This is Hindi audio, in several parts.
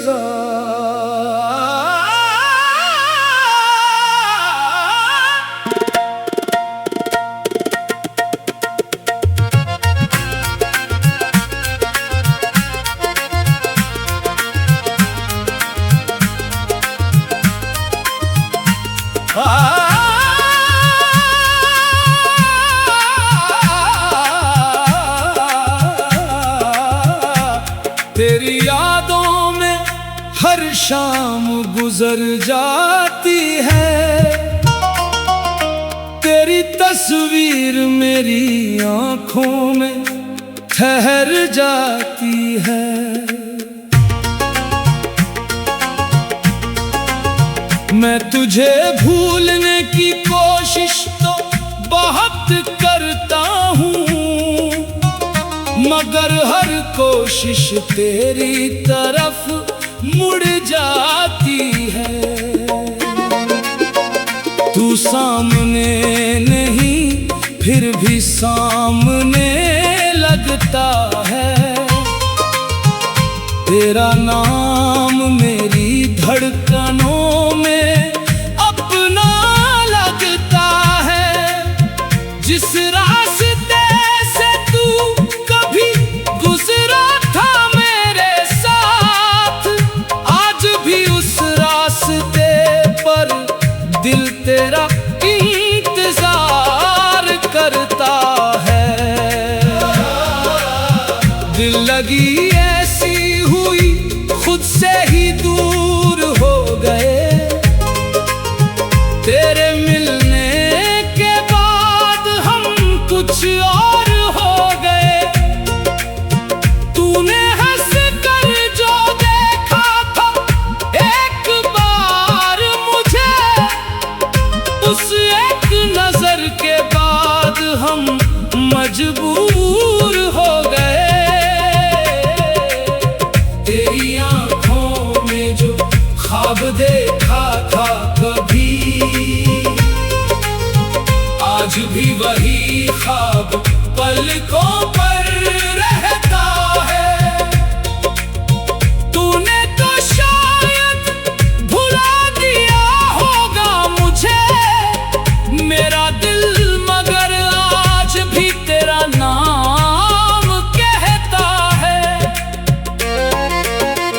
सजा। तेरी यादों में हर शाम गुजर जाती है, तेरी तस्वीर मेरी आंखों में ठहर जाती है। मैं तुझे भूलने की कोशिश तो बहुत करता हूँ, मगर हर कोशिश तेरी तरफ मुड़ जाती है। तू सामने नहीं फिर भी सामने लगता है, तेरा नाम मेरी धड़कनों में अपना लगता है। जिस रास्ते से तू कभी गुजरा था मेरे साथ, आज भी उस रास्ते पर दिल तेरा इंतजार करता है। दिल लगी ऐसी हुई खुद से ही दूर हो गए, तेरे मिलने के बाद हम कुछ और हो गए। तूने हंस कर जो देखा था एक बार मुझे, उस एक नजर के बाद हम मजबूर हो गए। तेरी आंखों में जो ख्वाब देखा था कभी, आज भी वही ख्वाब पलकों पर रहता है। तूने तो शायद भुला दिया होगा मुझे, मेरा दिल मगर आज भी तेरा नाम कहता है।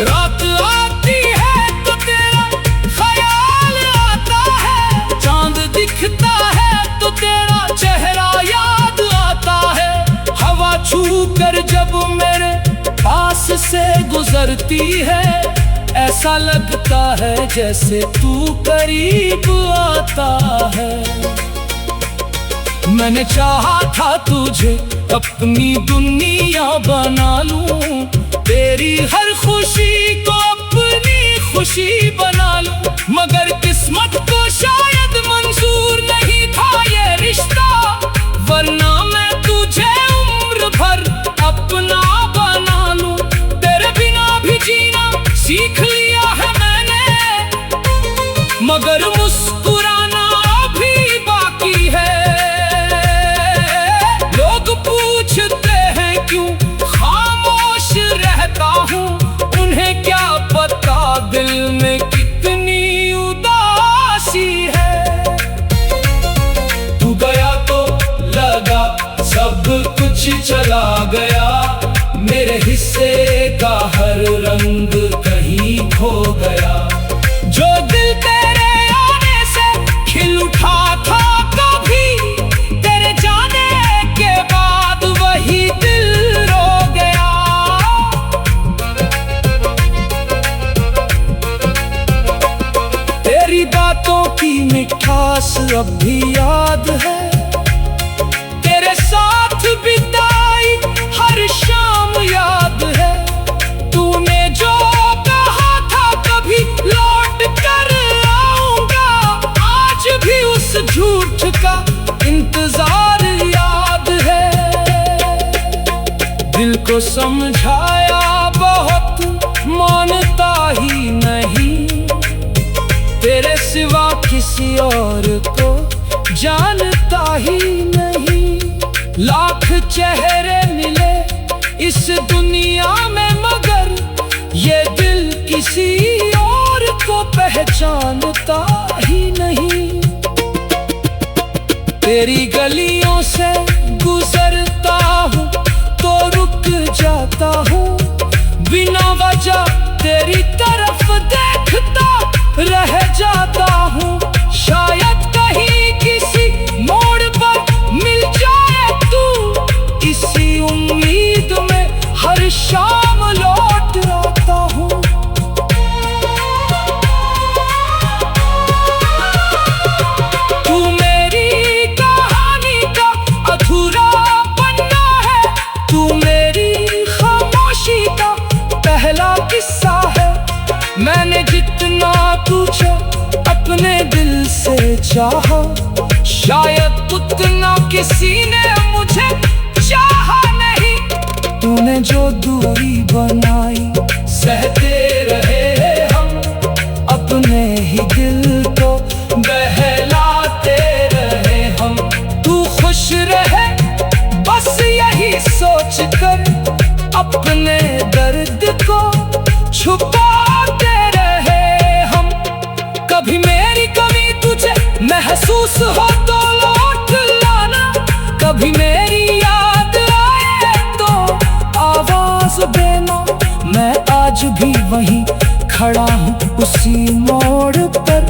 रात आती है तो तेरा ख्याल आता है, चांद दिखता है तो तेरा चेहरा याद आता है। हवा छू कर जब मेरे पास से गुजरती है, ऐसा लगता है जैसे तू करीब आता है। मैंने चाहा था तुझे अपनी दुनिया बना लूं, तेरी हर खुशी को अपनी खुशी बना लूं, मगर किस्मत को शायद मंजूर नहीं था ये रिश्ता। वरना मैं तुझे उम्र भर अपना बना लूं, तेरे बिना भी जीना सीख लिया है मैंने, मगर मुस्कुराना अभी बाकी है। लोग पूछते हैं क्यों खामोश रहता हूँ, उन्हें क्या पता दिल में कितनी उदासी है। तू गया तो लगा सब कुछ चला गया, मेरे हिस्से का हर रंग कहीं खो गया। जो दिल तेरे आने से खिल उठा था कभी, तेरे जाने के बाद वही दिल रो गया। तेरी बातों की मिठास अब भी याद है, तेरे साथ बिताई हर शाम याद है। तूने जो कहा था कभी लौट कर आऊंगा, आज भी उस झूठ का इंतजार याद है। दिल को समझाया बहुत मानता ही नहीं, तेरे सिवा किसी और को जानता ही नहीं। लाख चेहरे मिले इस दुनिया में, मगर ये दिल किसी तेरी गलियों से गुजरता हूँ तो रुक जाता हूँ, बिना वजह तेरी तरफ देखता रह जाता हूँ। शायद कहीं किसी मोड़ पर मिल जाए तू, इसी उम्मीद में हर शाम लौट आता हूँ। तू मेरी कहानी का अधूरा पन्ना है, तू मेरी खामोशी का पहला किस्सा है। मैंने जितना तुझे अपने दिल से चाहा, शायद उतना किसी ने मुझे चाहा नहीं। तूने जो दूरी बनाई सहते रहे हम, अपने ही दिल को बहलाते रहे हम। तू खुश रहे बस यही सोच कर, अपने दर्द को छुपाते रहे हम। कभी मेरी कमी तुझे महसूस हो तो लौट लाना, कभी मेरी याद आए तो आवाज देना। मैं आज भी वहीं खड़ा हूँ उसी मोड़ पर,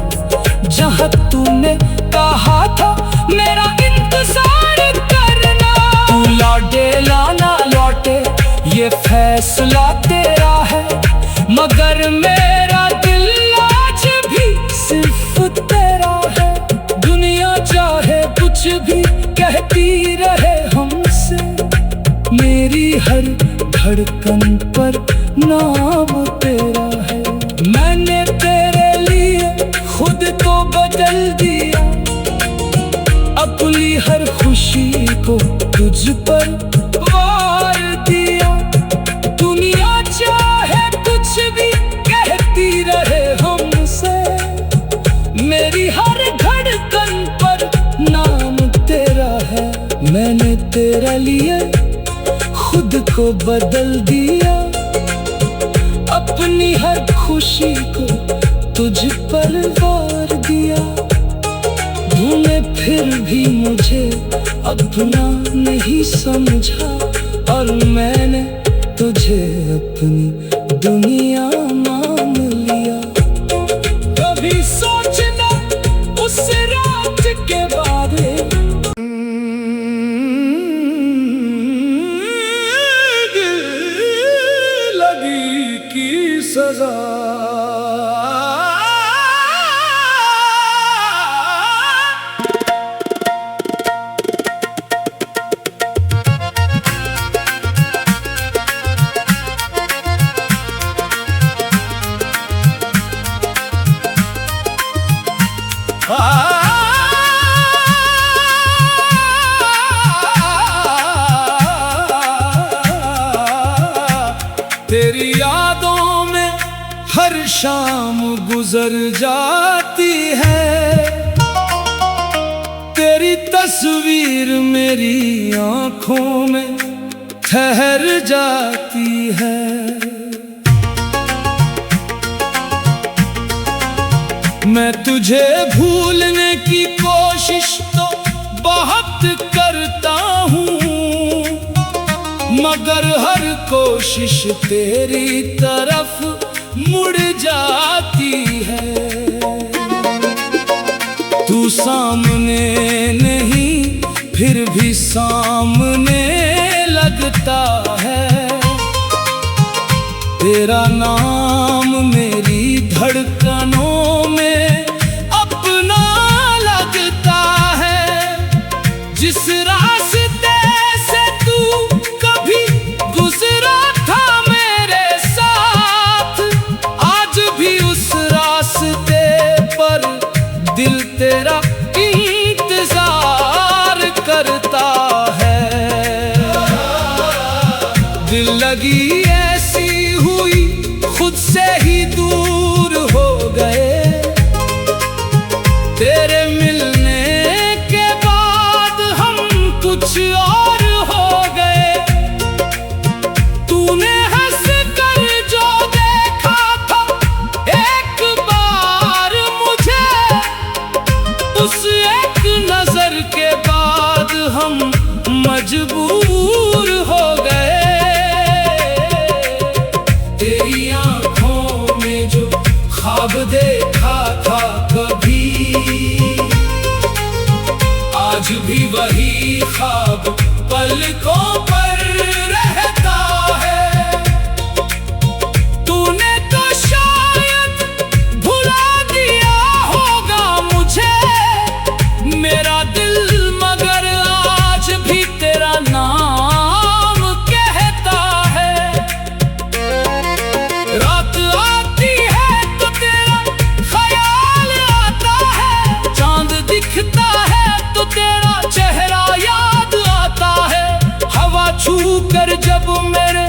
जहाँ तूने कहा था मेरा इंतजार करना। तू लौटे लाना लौटे ये फैसला तेरा है, मगर मेरा दिल आज भी सिर्फ तेरा है। दुनिया चाहे कुछ भी कहती रहे हमसे, मेरी हर धड़कन पर नाम तेरा है। मैंने तेरे लिए खुद को बदल दिया, अपनी हर खुशी को तुझ पर वार दिया। दुनिया चाहे कुछ भी कहती रहे हमसे, मेरी हर धड़कन पर नाम तेरा है। मैंने तेरे लिए खुद को बदल दिया, अपनी हर खुशी को तुझ पर वार दिया। तूने फिर भी मुझे अपना नहीं समझा, और मैंने तुझे अपनी दुनिया मान लिया। कभी सोचना उस रात के बारे, लगी की सजा। तेरी यादों में हर शाम गुजर जाती है, तेरी तस्वीर मेरी आंखों में ठहर जाती है। मैं तुझे भूलने की कोशिश तो बहुत करता हूँ, मगर हर कोशिश तेरी तरफ मुड़ जाती है। तू सामने नहीं फिर भी सामने लगता है, तेरा नाम मेरी धड़कनों में अपना लगता है। जिस रास्ते से तू कभी गुजरा था मेरे साथ, आज भी उस रास्ते पर दिल तेरा इंतजार करता है। दिल लगी ऐसी हुई खुद से ही दूर हो गए, तेरे मिलने के बाद हम कुछ और हो गए। तूने हंस कर जो देखा था एक बार मुझे, उस एक नजर के बाद वही ख्वाब पलकों पर रहता है। तूने तो शायद भुला दिया होगा मुझे, मेरा दिल मगर आज भी तेरा नाम कहता है। रात आती है तो तेरा ख्याल आता है, चांद दिखता है तो तेरा चेहरा याद आता है। हवा छू कर जब मेरे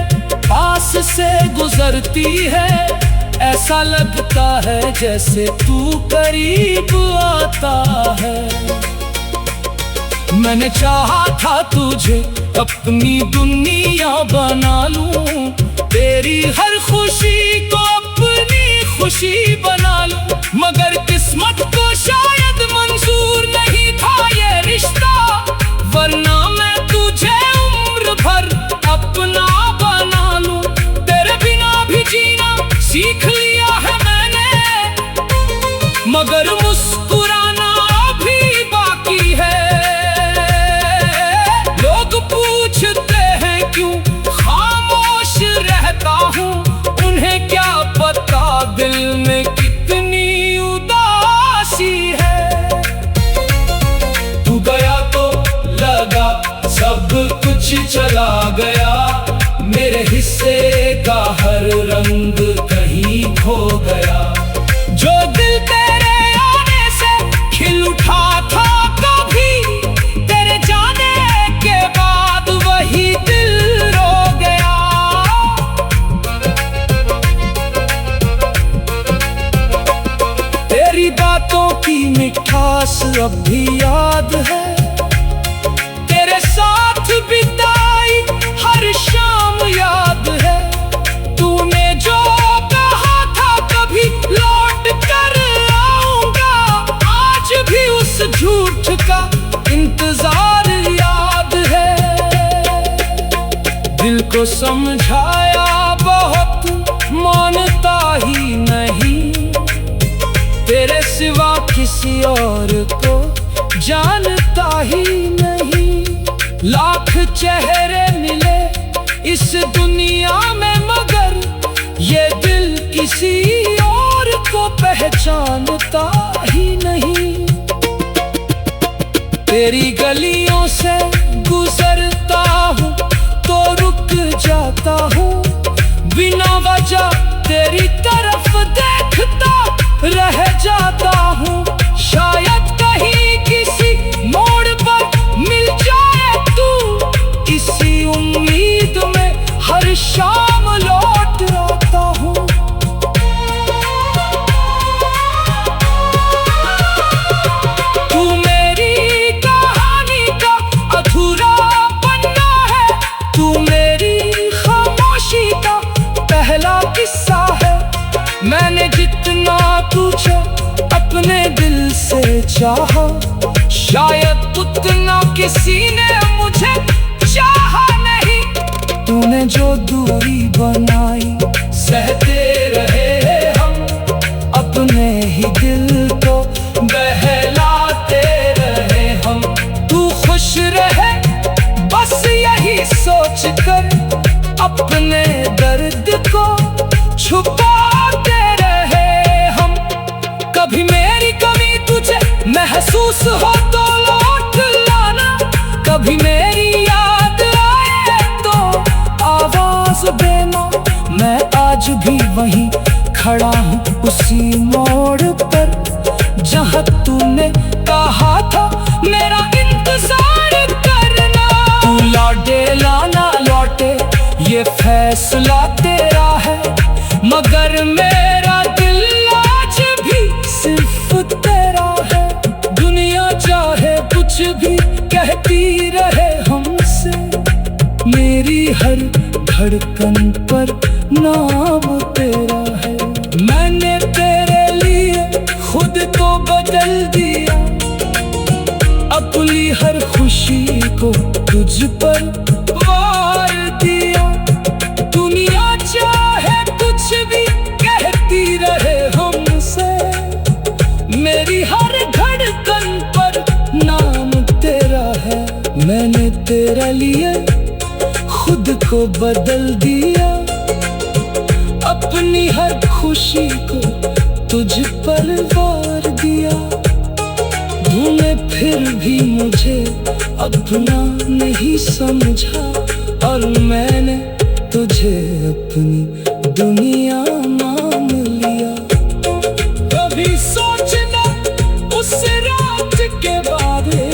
पास से गुजरती है, ऐसा लगता है जैसे तू करीब आता है। मैंने चाहा था तुझे अपनी दुनिया बना लूं, तेरी हर खुशी को अपनी खुशी बना लूं, मगर किस्मत को शायद मंजूर नहीं था ये रिश्ता, वरना मैं तुझे उम्र भर अपना बना लूं। तेरे बिना भी जीना सीख लिया है मैंने, मगर मुस्कुराना अभी बाकी है। लोग पूछते हैं क्यों खामोश रहता हूँ, उन्हें क्या पता दिल में कितनी उदासी है। तू गया तो लगा सब कुछ चला गया, मेरे हिस्से का हर रंग कहीं खो गया। जो दिल तेरे आने से खिल उठा था कभी, तेरे जाने के बाद वही दिल रो गया। तेरी बातों की मिठास अब भी याद है, तेरे साथ बिताई हर शाम याद है। तूने जो कहा था कभी लौट कर आऊंगा, आज भी उस झूठ का इंतजार याद है। दिल को समझाया बहुत मानता ही नहीं, तेरे सिवा किसी और को जानता ही नहीं। लाख चेहरे मिले इस दुनिया में, मगर ये दिल किसी और को पहचानता ही नहीं। तेरी गलियों से गुजरता हूँ तो रुक जाता हूँ, बिना वजह तेरी तरफ देखता रह जाता हूँ। शायद कहीं किसी मोड़ पर मिल जाए तू, इसी उम्मीद में हर शाम लौट आता हूँ। तू मेरी कहानी का अधूरा पन्ना है, तू मेरी खामोशी का पहला किस्सा है। मैंने जितना तुझे अपने दिल से चाहा, शायद उतना किसी ने मुझे चाहा नहीं। तूने जो दूरी बनाई सहते रहे हम, अपने ही दिल को बहलाते रहे हम। तू खुश रहे बस यही सोच कर, अपने दर्द को छुपाते रहे हम। कभी मेरी कमी तुझे महसूस हो तो लौट लाना, कभी मेरी याद आए तो आवाज देना। मैं आज भी वहीं खड़ा हूँ उसी मोड़ पर, जहाँ तूने कहा था मेरा इंतजार करना। तू लौटे लाना लौटे ये फैसला तेरा है, मगर मेरा दिल आज भी सिर्फ तेरा है। दुनिया चाहे कुछ भी कहती रहे हमसे, मेरी हर धड़कन पर नाम तेरा है। मैंने तेरे लिए खुद को बदल दिया, अपनी हर खुशी को तुझ पर वार दिया। दुनिया चाहे कुछ भी कहती रहे हमसे, मेरी हर धड़कन पर नाम तेरा है। मैंने तेरे लिए खुद को बदल दिया, अपनी हर खुशी को तुझ पर वार दिया। तूने फिर भी मुझे अपना नहीं समझा, और मैंने तुझे अपनी दुनिया मान लिया। कभी सोचना उस रात के बारे,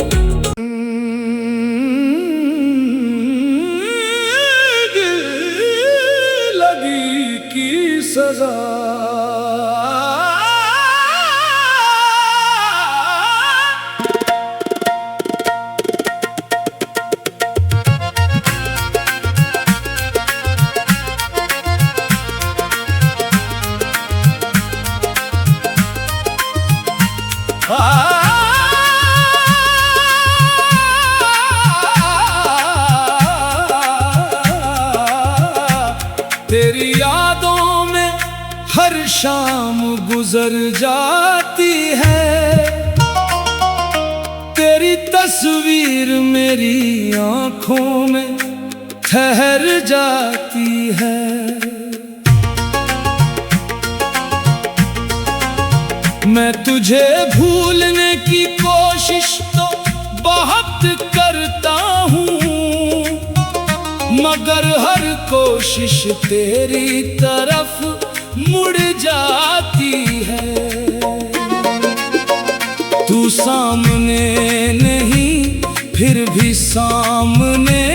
लगी की सजा। तेरी यादों में हर शाम गुजर जाती है, तेरी तस्वीर मेरी आंखों में ठहर जाती है। मैं तुझे भूलने की कोशिश तो बहुत करता हूँ, मगर हर कोशिश तेरी तरफ मुड़ जाती है। तू सामने नहीं फिर भी सामने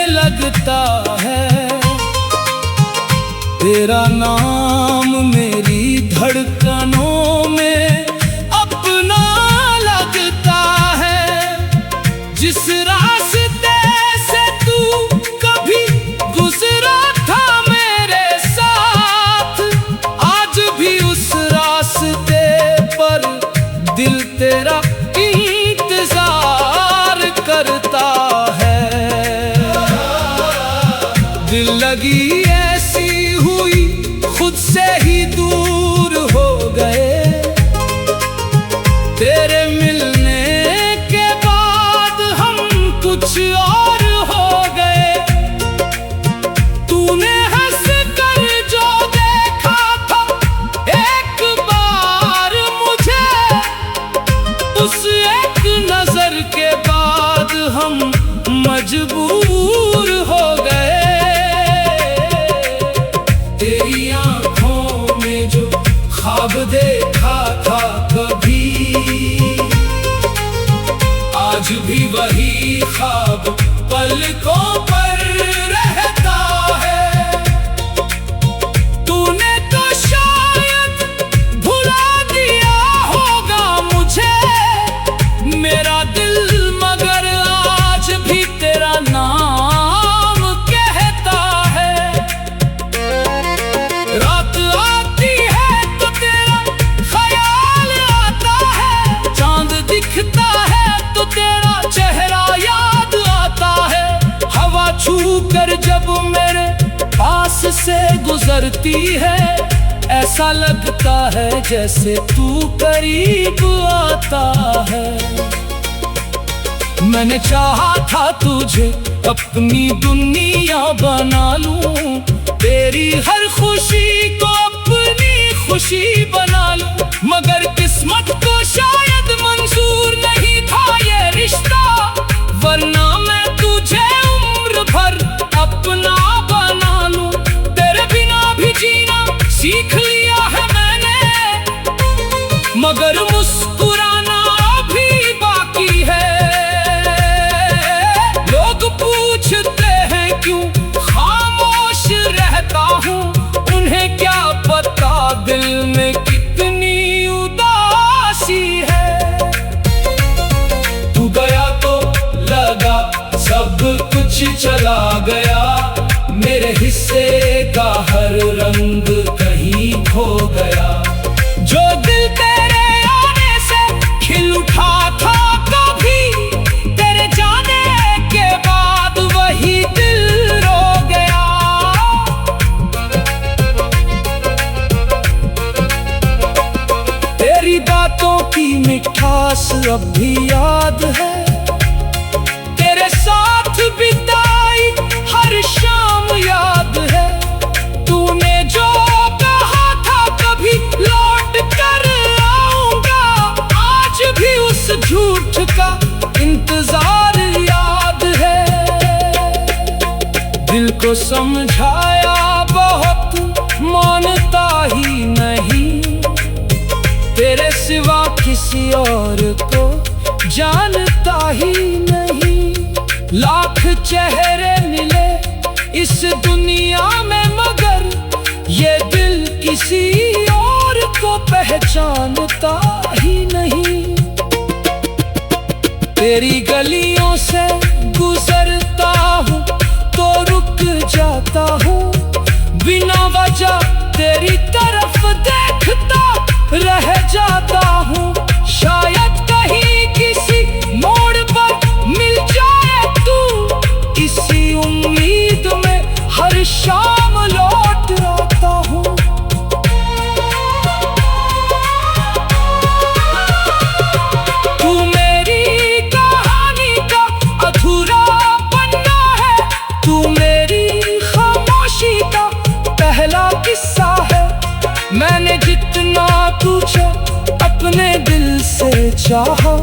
लगता है, तेरा नाम मेरी धड़कनों में अपना लगता है। जिस रास्ते से तू कभी गुजरा था मेरे साथ, आज भी उस रास्ते पर दिल तेरा इंतजार करता है। दिल लगी ऐसी हुई खुद से ही दूर हो गए, तेरे मिलने के बाद हम कुछ और हो गए। तूने हंस कर जो देखा था एक बार मुझे, उस एक नजर के बाद हम मजबूर हो गए। तेरी आंखों में जो ख्वाब देखा था कभी, आज भी वही ख्वाब पलकों पर रहता है। तूने तो शायद भुला दिया होगा मुझे, मेरा दिल मगर आज भी तेरा नाम कहता है। रात आती है तो तेरा ख्याल आता है, चांद दिखता है तो तेरा चेहरा याद आता है। हवा छू कर जब मेरे पास से गुजरती है, ऐसा लगता है जैसे तू करीब आता है। मैंने चाहा था तुझे अपनी दुनिया बना लूं, तेरी हर खुशी को अपनी खुशी बना लूं, मगर किस्मत को शायद मंजूर नहीं था ये रिश्ता। वरना मैं तुझे उम्र भर अपना बना लूं, तेरे बिना भी जीना सीख लिया है मैंने, मगर मुस्कुराना भी बाकी है। लोग पूछते हैं क्यों खामोश रहता हूँ, उन्हें क्या पता दिल में कितनी उदासी है। तू गया तो लगा सब कुछ चला गया, मेरे हिस्से का हर रंग कहीं खो गया। जो दिल तेरे आने से खिल उठा था कभी, तेरे जाने के बाद वही दिल रो गया। तेरी बातों की मिठास अब भी याद है, तेरे दिल को समझाया बहुत, मानता ही नहीं। तेरे सिवा किसी और को जानता ही नहीं। लाख चेहरे मिले इस दुनिया में, मगर ये दिल किसी और को पहचानता ही नहीं। तेरी गलियों से गुजरता हूँ तो रुक जाता हूँ, बिना वजह तेरी तरफ देखता रह जाता हूँ। शायद कहीं किसी मोड़ पर मिल जाए तू, इसी उम्मीद में हर शाम लौट आता हूँ। तू मेरी कहानी का अधूरा पन्ना है, तू मेरी खामोशी का पहला किस्सा है। मैंने जितना तुझे अपने दिल से चाहा,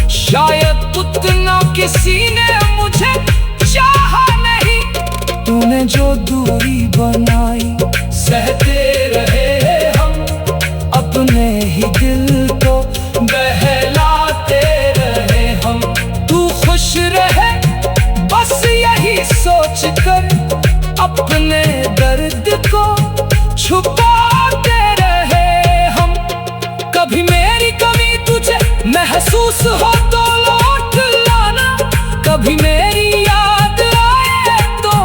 शायद उतना किसी ने मुझे चाहा नहीं। तूने जो दूरी बनाई, सहते रहे हम, अपने ही दिल को बहलाते रहे हम। तू खुश रहे बस यही सोच कर, अपने दर्द को छुपाते रहे हम। कभी मेरी कमी तुझे महसूस हो तो लौट लाना, कभी मेरी याद आए तो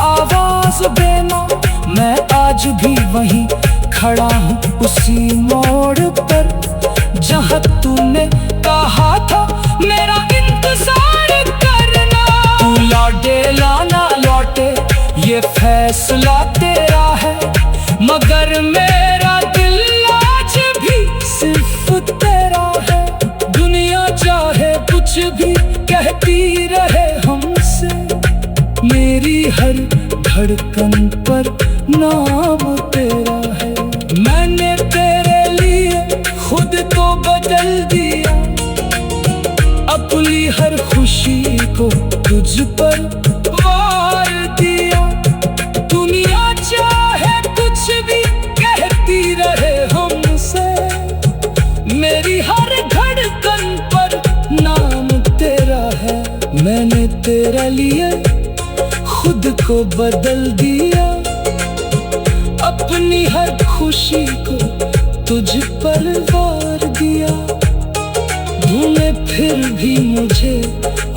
आवाज देना। मैं आज भी वहीं खड़ा हूँ उसी मोड़ पर, जहाँ तूने कहा था मेरा इंतजार करना। तू लौटे लाना लौटे ये फैसला तेरा है, मगर मेरा दिल आज भी सिर्फ तेरा है। दुनिया चाहे कुछ भी कहती रहे हमसे, मेरी हर धड़कन पर नाम तेरा है। मैंने तेरे लिए खुद को बदल दिया, अपनी हर खुशी को तुझ पर वार दिया। दुनिया चाहे कुछ भी कहती रहे हमसे, मेरी हर धड़कन पर नाम तेरा है। मैंने तेरे लिए खुद को बदल दिया, अपनी हर खुशी को तुझ पर वार दिया। तूने फिर भी मुझे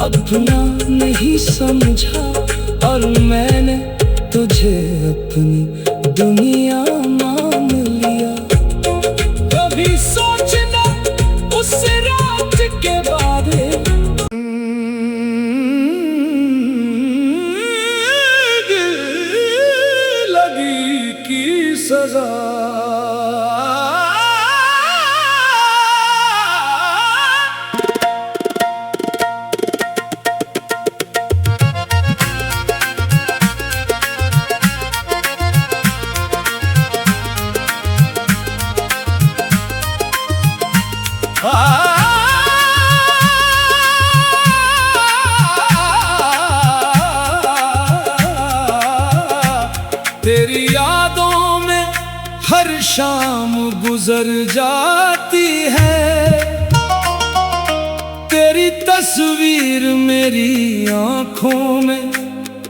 अपना नहीं समझा, और मैंने तुझे अपनी दुनिया मान लिया। कभी सोचना उस रात के बारे, लगी की सजा। तेरी यादों में हर शाम गुजर जाती है, तेरी तस्वीर मेरी आंखों में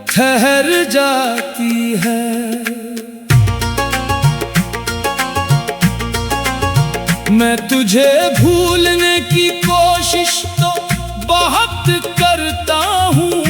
ठहर जाती है। मैं तुझे भूलने की कोशिश तो बहुत करता हूँ,